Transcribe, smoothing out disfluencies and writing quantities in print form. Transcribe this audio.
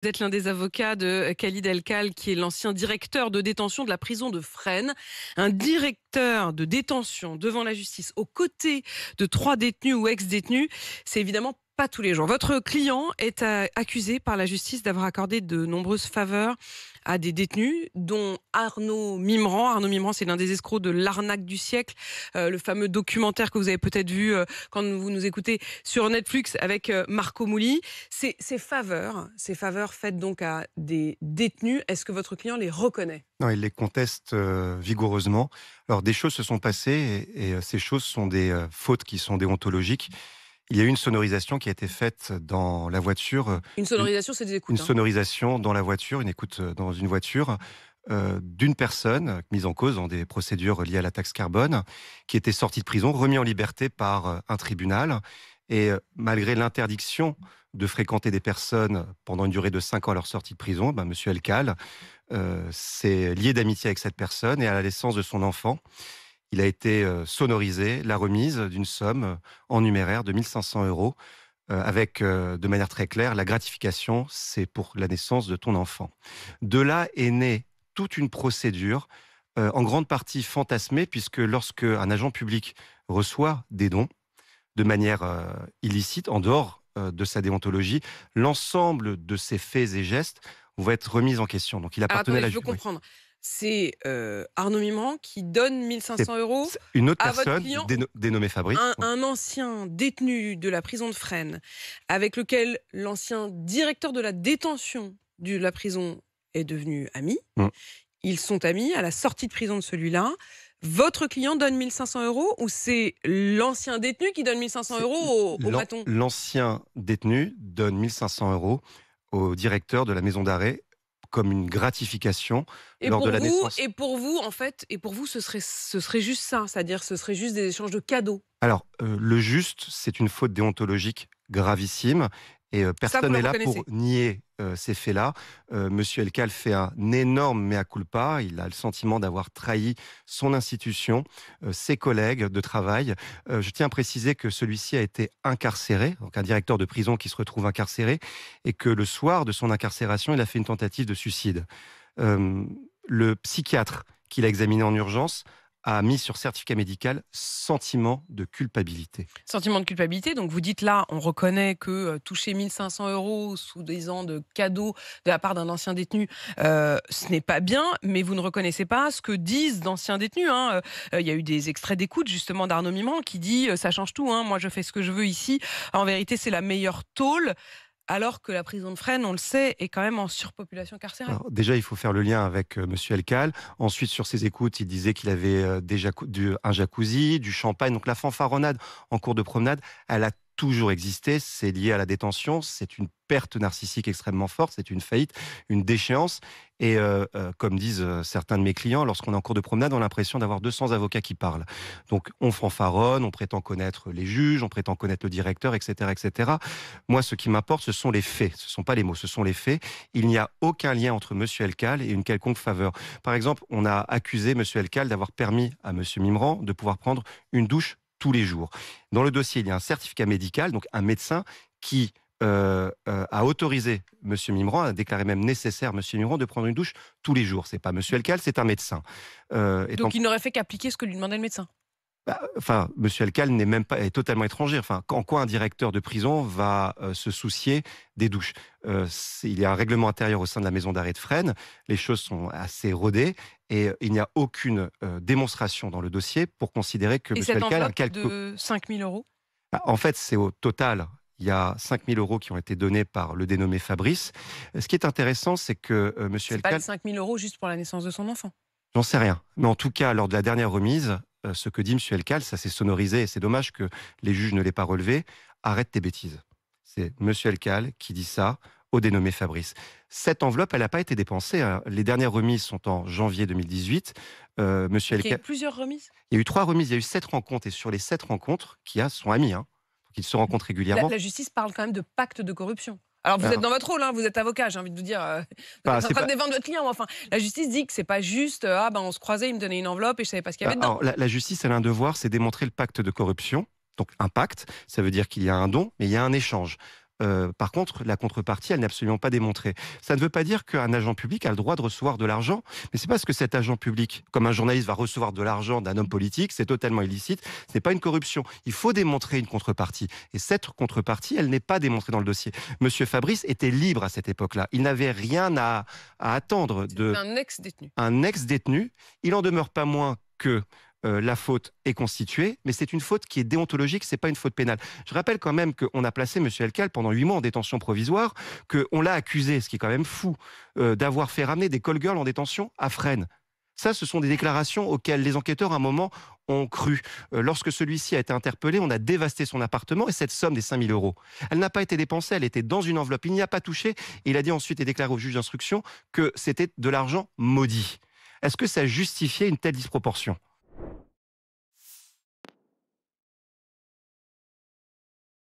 Vous êtes l'un des avocats de Khalid El-Kal, qui est l'ancien directeur de détention de la prison de Fresnes. Un directeur de détention devant la justice aux côtés de 3 détenus ou ex-détenus, c'est évidemment pas tous les jours. Votre client est accusé par la justice d'avoir accordé de nombreuses faveurs à des détenus, dont Arnaud Mimran. Arnaud Mimran, c'est l'un des escrocs de l'arnaque du siècle, le fameux documentaire que vous avez peut-être vu quand vous nous écoutez sur Netflix avec Marco Mouli. Ces faveurs faites donc à des détenus, est-ce que votre client les reconnaît ? Non, il les conteste vigoureusement. Alors, des choses se sont passées et ces choses sont des fautes qui sont déontologiques. Il y a eu une sonorisation qui a été faite dans la voiture. Une sonorisation, c'est des écoutes. Une sonorisation dans la voiture, une écoute dans une voiture d'une personne mise en cause dans des procédures liées à la taxe carbone, qui était sortie de prison, remis en liberté par un tribunal. Et malgré l'interdiction de fréquenter des personnes pendant une durée de 5 ans à leur sortie de prison, Monsieur El-Kal s'est lié d'amitié avec cette personne et à la naissance de son enfant, il a été sonorisé la remise d'une somme en numéraire de 1 500 € avec, de manière très claire, la gratification, c'est pour la naissance de ton enfant. De là est née toute une procédure, en grande partie fantasmée, puisque lorsque un agent public reçoit des dons, de manière illicite, en dehors de sa déontologie, l'ensemble de ses faits et gestes vont être remis en question. Donc il appartenait à la Je veux justice. comprendre. C'est Arnaud Mimran qui donne 1 500 € C'est une autre à votre personne client, dénommée Fabrice. un ancien détenu de la prison de Fresnes, avec lequel l'ancien directeur de la détention de la prison est devenu ami. Mm. Ils sont amis à la sortie de prison de celui-là. Votre client donne 1 500 € ou c'est l'ancien détenu qui donne 1 500 € au maton ? L'ancien détenu donne 1 500 € au directeur de la maison d'arrêt comme une gratification lors de la naissance. Et pour vous, en fait, ce serait juste ça, c'est-à-dire ce serait juste des échanges de cadeaux. Alors, le juste, c'est une faute déontologique gravissime et Ça, vous personne le n'est là reconnaissez. pour nier ces faits-là. Monsieur El-Kal fait un énorme mea culpa. Il a le sentiment d'avoir trahi son institution, ses collègues de travail. Je tiens à préciser que celui-ci a été incarcéré, donc un directeur de prison qui se retrouve incarcéré, et que le soir de son incarcération, il a fait une tentative de suicide. Le psychiatre qui l'a examiné en urgence a mis sur certificat médical sentiment de culpabilité. Sentiment de culpabilité, donc vous dites là, on reconnaît que toucher 1 500 € sous des ans de cadeaux de la part d'un ancien détenu, ce n'est pas bien, mais vous ne reconnaissez pas ce que disent d'anciens détenus. Il y a eu des extraits d'écoute justement d'Arnaud Mimran qui dit ça change tout, moi je fais ce que je veux ici. En vérité, c'est la meilleure tôle. Alors que la prison de Fresnes, on le sait, est quand même en surpopulation carcérale. Alors, déjà, il faut faire le lien avec Monsieur El-Kal. Ensuite, sur ses écoutes, il disait qu'il avait un jacuzzi, du champagne. Donc la fanfaronnade en cours de promenade, elle a toujours existé. C'est lié à la détention. C'est une perte narcissique extrêmement forte. C'est une faillite, une déchéance. Et comme disent certains de mes clients, lorsqu'on est en cours de promenade, on a l'impression d'avoir 200 avocats qui parlent. Donc on fanfaronne, on prétend connaître les juges, on prétend connaître le directeur, etc., etc. Moi, ce qui m'importe, ce sont les faits. Ce ne sont pas les mots, ce sont les faits. Il n'y a aucun lien entre Monsieur El-Kal et une quelconque faveur. Par exemple, on a accusé Monsieur El-Kal d'avoir permis à Monsieur Mimran de pouvoir prendre une douche tous les jours. Dans le dossier, il y a un certificat médical, donc un médecin qui a autorisé Monsieur Mimran, a déclaré même nécessaire Monsieur Mimran de prendre une douche tous les jours. C'est pas Monsieur El-Kal, c'est un médecin. Donc il n'aurait fait qu'appliquer ce que lui demandait le médecin. Monsieur El-Kal n'est même pas, est totalement étranger. En quoi un directeur de prison va se soucier des douches ? Il y a un règlement intérieur au sein de la maison d'arrêt de Fresnes. Les choses sont assez rodées et il n'y a aucune démonstration dans le dossier pour considérer que Et Monsieur cette El-Kal a enveloppe de 5 000 €. En fait, c'est au total. Il y a 5 000 € qui ont été donnés par le dénommé Fabrice. Ce qui est intéressant, c'est que Monsieur C'est pas El-Kal... 5 000 € juste pour la naissance de son enfant. J'en sais rien. Mais en tout cas, lors de la dernière remise, ce que dit Monsieur El-Kal, ça s'est sonorisé, et c'est dommage que les juges ne l'aient pas relevé. Arrête tes bêtises. C'est Monsieur El-Kal qui dit ça au dénommé Fabrice. Cette enveloppe, elle n'a pas été dépensée. Les dernières remises sont en janvier 2018. Monsieur Il y a eu El-Kal... plusieurs remises. Il y a eu 3 remises, il y a eu 7 rencontres, et sur les 7 rencontres, qui sont amis, donc ils se rencontrent régulièrement. La justice parle quand même de pacte de corruption. Alors vous êtes dans votre rôle, vous êtes avocat, j'ai envie de vous dire, vous êtes en train de défendre votre client. Enfin, la justice dit que c'est pas juste, on se croisait, il me donnait une enveloppe et je savais pas ce qu'il y avait dedans. Alors, la justice, elle a un devoir, c'est démontrer le pacte de corruption. Donc un pacte, ça veut dire qu'il y a un don, mais il y a un échange. Par contre, la contrepartie, elle n'est absolument pas démontrée. Ça ne veut pas dire qu'un agent public a le droit de recevoir de l'argent, mais c'est parce que cet agent public, comme un journaliste va recevoir de l'argent d'un homme politique, c'est totalement illicite, ce n'est pas une corruption. Il faut démontrer une contrepartie. Et cette contrepartie, elle n'est pas démontrée dans le dossier. Monsieur Fabrice était libre à cette époque-là. Il n'avait rien à attendre de... Un ex-détenu. Un ex-détenu. Il en demeure pas moins que la faute est constituée, mais c'est une faute qui est déontologique, c'est pas une faute pénale. Je rappelle quand même qu'on a placé M. Elkal pendant 8 mois en détention provisoire, qu'on l'a accusé, ce qui est quand même fou, d'avoir fait ramener des call girls en détention à Fresnes. Ça, ce sont des déclarations auxquelles les enquêteurs, à un moment, ont cru. Lorsque celui-ci a été interpellé, on a dévasté son appartement et cette somme des 5 000 euros, elle n'a pas été dépensée, elle était dans une enveloppe. Il n'y a pas touché. Et il a dit ensuite et déclaré au juge d'instruction que c'était de l'argent maudit. Est-ce que ça justifiait une telle disproportion ?